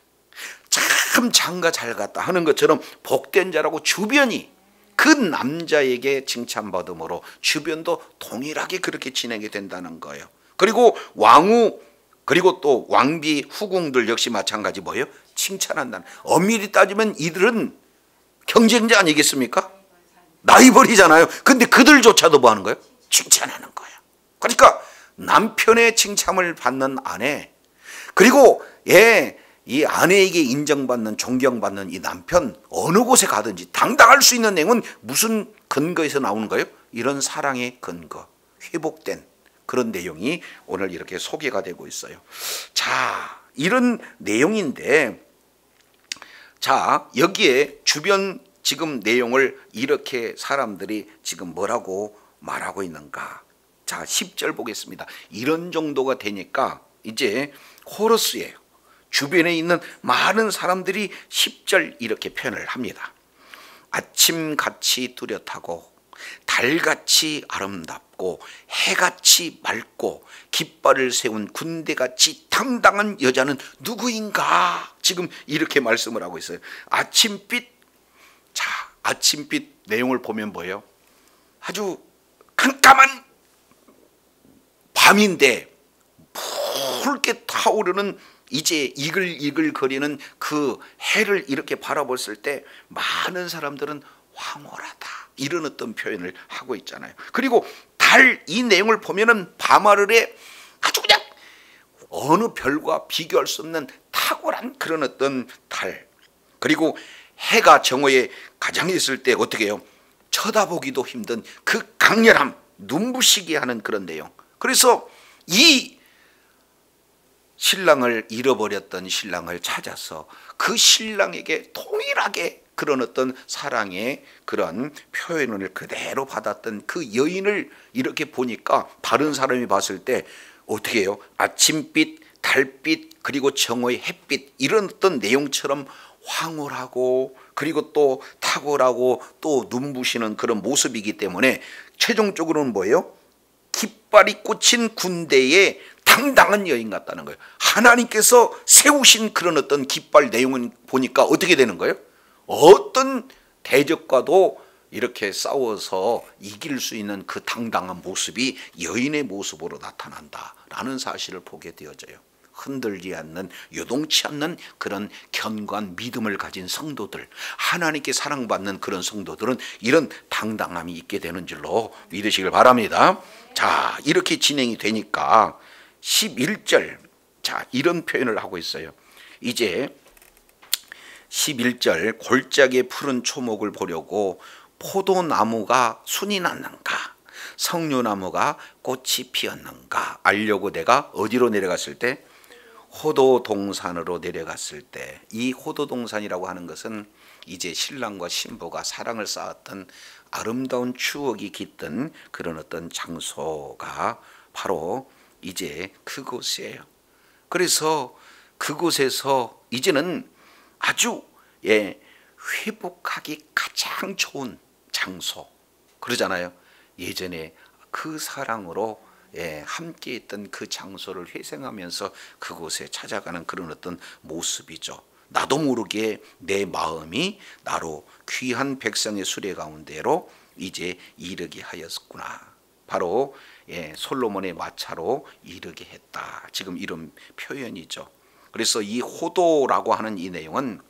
S1: 참 장가 잘 갔다 하는 것처럼 복된 자라고 주변이 그 남자에게 칭찬받음으로 주변도 동일하게 그렇게 진행이 된다는 거예요. 그리고 왕후 그리고 또 왕비 후궁들 역시 마찬가지 뭐예요? 칭찬한다는. 엄밀히 따지면 이들은 경쟁자 아니겠습니까? 라이벌이잖아요. 근데 그들조차도 뭐 하는 거예요? 칭찬하는 거예요. 그러니까 남편의 칭찬을 받는 아내, 그리고 이 아내에게 인정받는 존경받는 이 남편, 어느 곳에 가든지 당당할 수 있는 내용은 무슨 근거에서 나오는 거예요? 이런 사랑의 근거, 회복된 그런 내용이 오늘 이렇게 소개가 되고 있어요. 자, 이런 내용인데, 자, 여기에 주변 지금 내용을 이렇게 사람들이 지금 뭐라고 말하고 있는가? 자, 10절 보겠습니다. 이런 정도가 되니까 이제 코러스예요. 주변에 있는 많은 사람들이 10절 이렇게 표현을 합니다. 아침같이 뚜렷하고 달같이 아름답고 해같이 맑고 깃발을 세운 군대같이 당당한 여자는 누구인가? 지금 이렇게 말씀을 하고 있어요. 아침빛. 자, 아침빛 내용을 보면 뭐예요? 아주 깜깜한 밤인데 붉게 타오르는 이제 이글이글 거리는 그 해를 이렇게 바라봤을 때 많은 사람들은 황홀하다, 이런 어떤 표현을 하고 있잖아요. 그리고 달, 이 내용을 보면은 밤하늘에 아주 그냥 어느 별과 비교할 수 없는 탁월한 그런 어떤 달, 그리고 해가 정오에 가장 있을 때 어떻게 해요? 쳐다보기도 힘든 그 강렬함, 눈부시게 하는 그런 내용. 그래서 이 신랑을 잃어버렸던 신랑을 찾아서 그 신랑에게 동일하게 그런 어떤 사랑의 그런 표현을 그대로 받았던 그 여인을 이렇게 보니까 다른 사람이 봤을 때 어떻게 해요? 아침빛, 달빛, 그리고 정오의 햇빛, 이런 어떤 내용처럼 황홀하고 그리고 또 탁월하고 또 눈부시는 그런 모습이기 때문에 최종적으로는 뭐예요? 깃발이 꽂힌 군대의 당당한 여인 같다는 거예요. 하나님께서 세우신 그런 어떤 깃발 내용을 보니까 어떻게 되는 거예요? 어떤 대적과도 이렇게 싸워서 이길 수 있는 그 당당한 모습이 여인의 모습으로 나타난다라는 사실을 보게 되어져요. 흔들리지 않는, 요동치 않는 그런 견고한 믿음을 가진 성도들, 하나님께 사랑받는 그런 성도들은 이런 당당함이 있게 되는 줄로 믿으시길 바랍니다. 자, 이렇게 진행이 되니까 11절, 자, 이런 표현을 하고 있어요. 이제 11절, 골짜기의 푸른 초목을 보려고 포도나무가 순이 났는가, 석류나무가 꽃이 피었는가 알려고 내가 어디로 내려갔을 때? 호도동산으로 내려갔을 때. 이 호도동산이라고 하는 것은 이제 신랑과 신부가 사랑을 쌓았던 아름다운 추억이 깃든 그런 어떤 장소가 바로 이제 그곳이에요. 그래서 그곳에서 이제는 아주 회복하기 가장 좋은 장소, 그러잖아요. 예전에 그 사랑으로 함께 있던 그 장소를 회상하면서 그곳에 찾아가는 그런 어떤 모습이죠. 나도 모르게 내 마음이 나로 귀한 백성의 수레 가운데로 이제 이르게 하였구나. 바로 솔로몬의 마차로 이르게 했다. 지금 이런 표현이죠. 그래서 이 호도라고 하는 이 내용은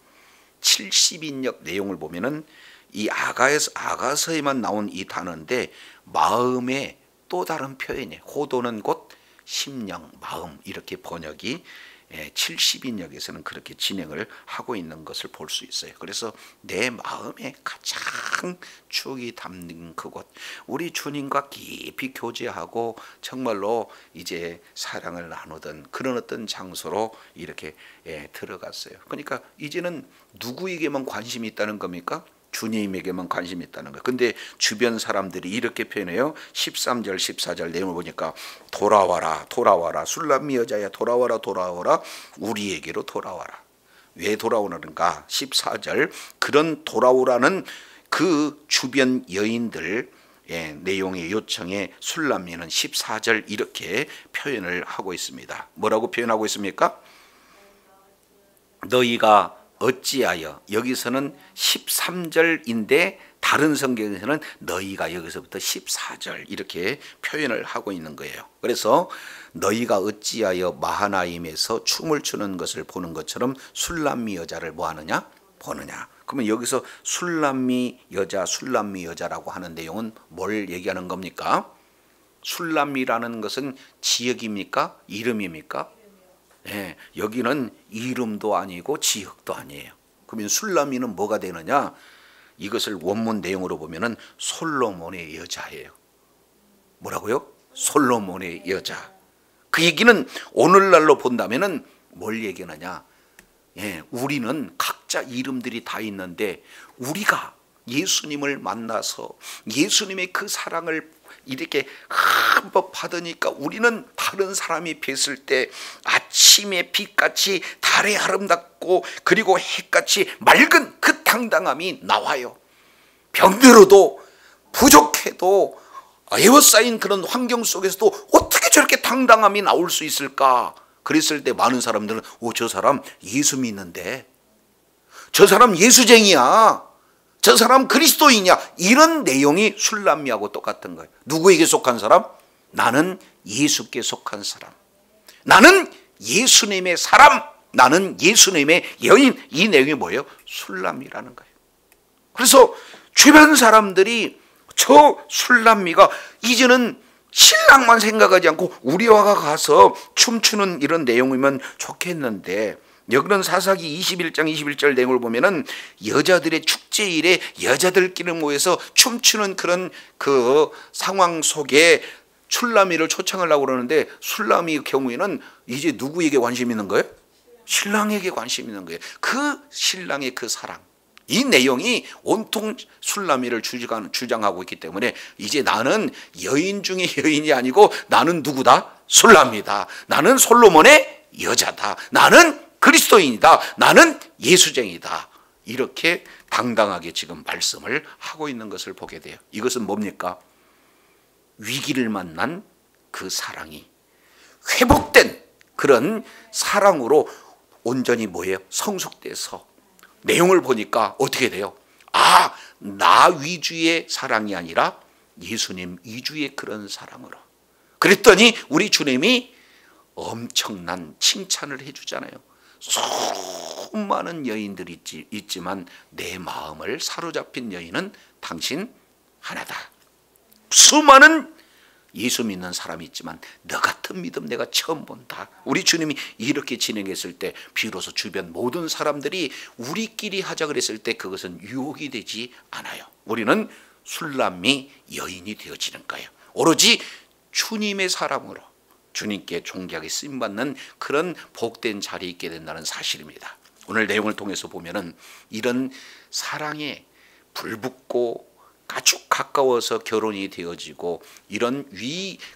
S1: 70인역 내용을 보면은 이 아가서에만 나온 이 단어인데 마음의 또 다른 표현이에요. 호도는 곧 심령, 마음, 이렇게 번역이 70인역에서는 그렇게 진행을 하고 있는 것을 볼 수 있어요. 그래서 내 마음에 가장 추억이 담는 그곳, 우리 주님과 깊이 교제하고 정말로 이제 사랑을 나누던 그런 어떤 장소로 이렇게 들어갔어요. 그러니까 이제는 누구에게만 관심이 있다는 겁니까? 주님에게만 관심이 있다는 거예요. 근데 주변 사람들이 이렇게 표현해요. 13절 14절 내용을 보니까 돌아와라 돌아와라 술람미 여자야 돌아와라 돌아와라 우리에게로 돌아와라. 왜 돌아오는가? 14절 그런 돌아오라는 그 주변 여인들 내용의 요청에 술람미는 14절 이렇게 표현을 하고 있습니다. 뭐라고 표현하고 있습니까? 너희가 어찌하여, 여기서는 13절인데 다른 성경에서는 너희가 여기서부터 14절 이렇게 표현을 하고 있는 거예요. 그래서 너희가 어찌하여 마하나임에서 춤을 추는 것을 보는 것처럼 술람미 여자를 뭐 하느냐? 보느냐. 그러면 여기서 술람미 여자라고 하는 내용은 뭘 얘기하는 겁니까? 술람미라는 것은 지역입니까? 이름입니까? 예, 여기는 이름도 아니고 지역도 아니에요. 그러면 술람미는 뭐가 되느냐? 이것을 원문 내용으로 보면은 솔로몬의 여자예요. 뭐라고요? 솔로몬의 여자. 그 얘기는 오늘날로 본다면은 뭘 얘기하느냐? 우리는 각자 이름들이 다 있는데 우리가 예수님을 만나서 예수님의 그 사랑을 이렇게 한번 받으니까 우리는 다른 사람이 뵀을 때 아침의 빛같이 달의 아름답고 그리고 해같이 맑은 그 당당함이 나와요. 병들어도 부족해도 에워싸인 그런 환경 속에서도 어떻게 저렇게 당당함이 나올 수 있을까? 그랬을 때 많은 사람들은 저 사람 예수 믿는데, 저 사람 예수쟁이야, 저 사람 그리스도인이야, 이런 내용이 술람미하고 똑같은 거예요. 누구에게 속한 사람? 나는 예수께 속한 사람, 나는 예수님의 사람, 나는 예수님의 여인. 이 내용이 뭐예요? 술람미라는 거예요. 그래서 주변 사람들이 저 술람미가 이제는 신랑만 생각하지 않고 우리와 가서 춤추는 이런 내용이면 좋겠는데, 여기는 사사기 21장 21절 내용을 보면은 여자들의 축제일에 여자들끼리 모여서 춤추는 그런 그 상황 속에 술람미를 초청하려고 그러는데, 술람미의 경우에는 이제 누구에게 관심 있는 거예요? 신랑에게 관심 있는 거예요. 그 신랑의 그 사랑, 이 내용이 온통 술람미를 주장하고 있기 때문에 이제 나는 여인 중에 여인이 아니고 나는 누구다? 술람미다. 나는 솔로몬의 여자다. 나는 그리스도인이다. 나는 예수쟁이다. 이렇게 당당하게 지금 말씀을 하고 있는 것을 보게 돼요. 이것은 뭡니까? 위기를 만난 그 사랑이 회복된 그런 사랑으로 온전히 뭐예요? 성숙돼서 내용을 보니까 어떻게 돼요? 나 위주의 사랑이 아니라 예수님 위주의 그런 사랑으로. 그랬더니 우리 주님이 엄청난 칭찬을 해주잖아요. 수많은 여인들이 있지만 내 마음을 사로잡힌 여인은 당신 하나다. 수많은 예수 믿는 사람이 있지만 너 같은 믿음 내가 처음 본다. 우리 주님이 이렇게 진행했을 때 비로소 주변 모든 사람들이 우리끼리 하자 그랬을 때 그것은 유혹이 되지 않아요. 우리는 술람미 여인이 되어지는 거예요. 오로지 주님의 사랑으로 주님께 존귀하게 쓰임받는 그런 복된 자리에 있게 된다는 사실입니다. 오늘 내용을 통해서 보면은 이런 사랑에 불붙고 아주 가까워서 결혼이 되어지고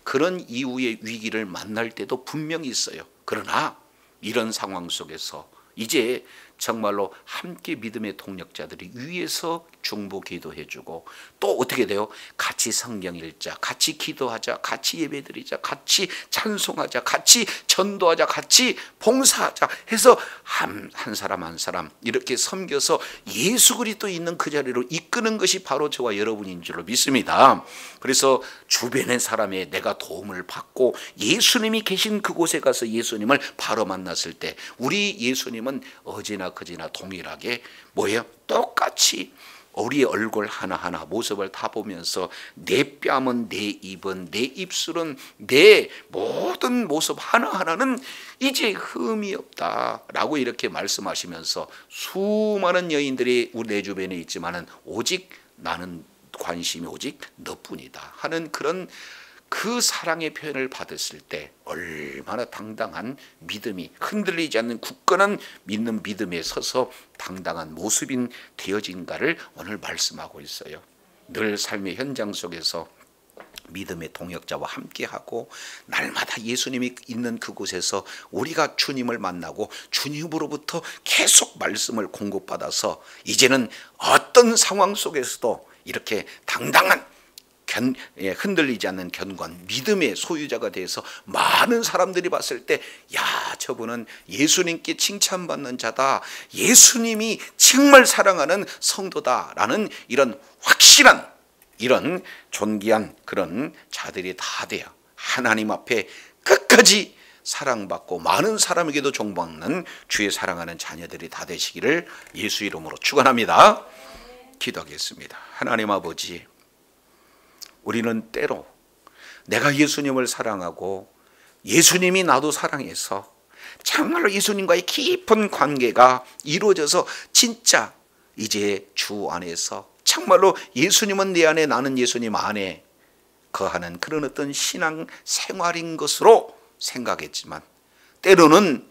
S1: 그런 이후의 위기를 만날 때도 분명히 있어요. 그러나 이런 상황 속에서 이제 정말로 함께 믿음의 동력자들이 위에서 중보 기도해주고 또 어떻게 돼요? 같이 성경 읽자, 같이 기도하자, 같이 예배드리자, 같이 찬송하자, 같이 전도하자, 같이 봉사하자 해서 한 사람 한 사람 이렇게 섬겨서 예수 그리스도 있는 그 자리로 이끄는 것이 바로 저와 여러분인 줄로 믿습니다. 그래서 주변의 사람의 내가 도움을 받고 예수님이 계신 그곳에 가서 예수님을 바로 만났을 때 우리 예수님은 어제나 그제나 동일하게 뭐예요? 똑같이 우리의 얼굴 하나하나 모습을 다 보면서 내 뺨은, 내 입은, 내 입술은, 내 모든 모습 하나하나는 이제 흠이 없다라고 이렇게 말씀하시면서 수많은 여인들이 우리 내 주변에 있지만은 오직 나는 관심이 오직 너뿐이다 하는 그런 그 사랑의 표현을 받았을 때 얼마나 당당한 믿음이, 흔들리지 않는 굳건한 믿는 믿음에 서서 당당한 모습이 되어진가를 오늘 말씀하고 있어요. 늘 삶의 현장 속에서 믿음의 동역자와 함께하고 날마다 예수님이 있는 그곳에서 우리가 주님을 만나고 주님으로부터 계속 말씀을 공급받아서 이제는 어떤 상황 속에서도 이렇게 당당한 흔들리지 않는 견고한 믿음의 소유자가 돼서 많은 사람들이 봤을 때, 야, 저분은 예수님께 칭찬받는 자다, 예수님이 정말 사랑하는 성도다라는 이런 확실한, 이런 존귀한 그런 자들이 다 돼야 하나님 앞에 끝까지 사랑받고 많은 사람에게도 존경받는 주의 사랑하는 자녀들이 다 되시기를 예수 이름으로 축원합니다. 기도하겠습니다. 하나님 아버지, 우리는 때로 내가 예수님을 사랑하고 예수님이 나도 사랑해서 정말로 예수님과의 깊은 관계가 이루어져서 진짜 이제 주 안에서 정말로 예수님은 내 안에, 나는 예수님 안에 거하는 그런 어떤 신앙 생활인 것으로 생각했지만, 때로는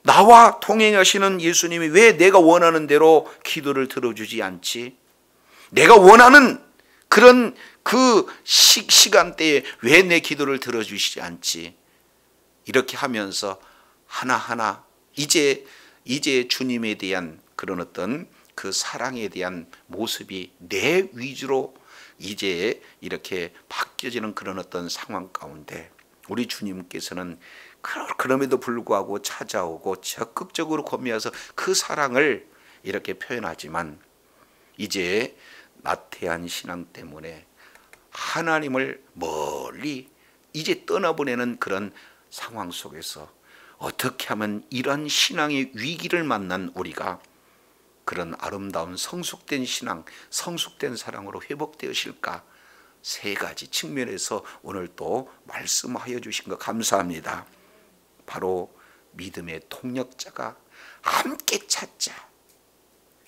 S1: 나와 동행하시는 예수님이 왜 내가 원하는 대로 기도를 들어주지 않지? 내가 원하는 그런 그 시간대에 왜 내 기도를 들어주시지 않지? 이렇게 하면서 하나하나 이제 주님에 대한 그런 어떤 그 사랑에 대한 모습이 내 위주로 이제 이렇게 바뀌어지는 그런 어떤 상황 가운데 우리 주님께서는 그럼에도 불구하고 찾아오고 적극적으로 고민해서 그 사랑을 이렇게 표현하지만, 이제 나태한 신앙 때문에 하나님을 멀리 이제 떠나보내는 그런 상황 속에서 어떻게 하면 이런 신앙의 위기를 만난 우리가 그런 아름다운 성숙된 신앙, 성숙된 사랑으로 회복되으실까? 세 가지 측면에서 오늘 또 말씀하여 주신 것 감사합니다. 바로 믿음의 동력자가 함께 찾자,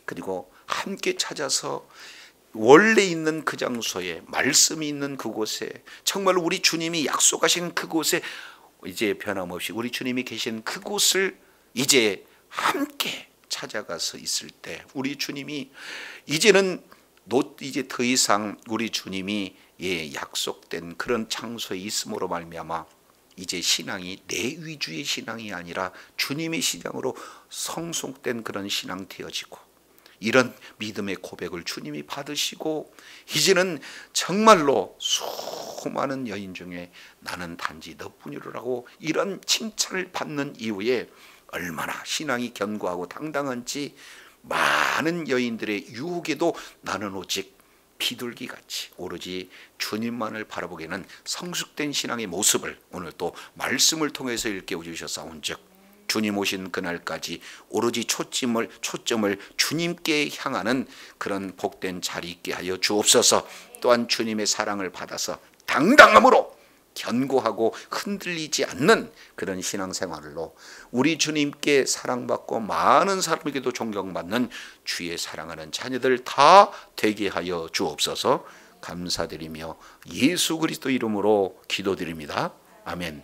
S1: 그리고 함께 찾아서 원래 있는 그 장소에, 말씀이 있는 그곳에, 정말 우리 주님이 약속하신 그곳에 이제 변함없이 우리 주님이 계신 그곳을 이제 함께 찾아가서 있을 때, 우리 주님이 이제는 이제 더 이상 우리 주님이 약속된 그런 장소에 있음으로 말미암아 이제 신앙이 내 위주의 신앙이 아니라 주님의 신앙으로 성숙된 그런 신앙 되어지고, 이런 믿음의 고백을 주님이 받으시고 이제는 정말로 수많은 여인 중에 나는 단지 너뿐이라고 이런 칭찬을 받는 이후에 얼마나 신앙이 견고하고 당당한지, 많은 여인들의 유혹에도 나는 오직 비둘기같이 오로지 주님만을 바라보기에는 성숙된 신앙의 모습을 오늘 또 말씀을 통해서 일깨워 주셨사온즉, 주님 오신 그날까지 오로지 초점을 주님께 향하는 그런 복된 자리 있게 하여 주옵소서. 또한 주님의 사랑을 받아서 당당함으로 견고하고 흔들리지 않는 그런 신앙생활로 우리 주님께 사랑받고 많은 사람에게도 존경받는 주의 사랑하는 자녀들 다 되게 하여 주옵소서. 감사드리며 예수 그리스도 이름으로 기도드립니다. 아멘.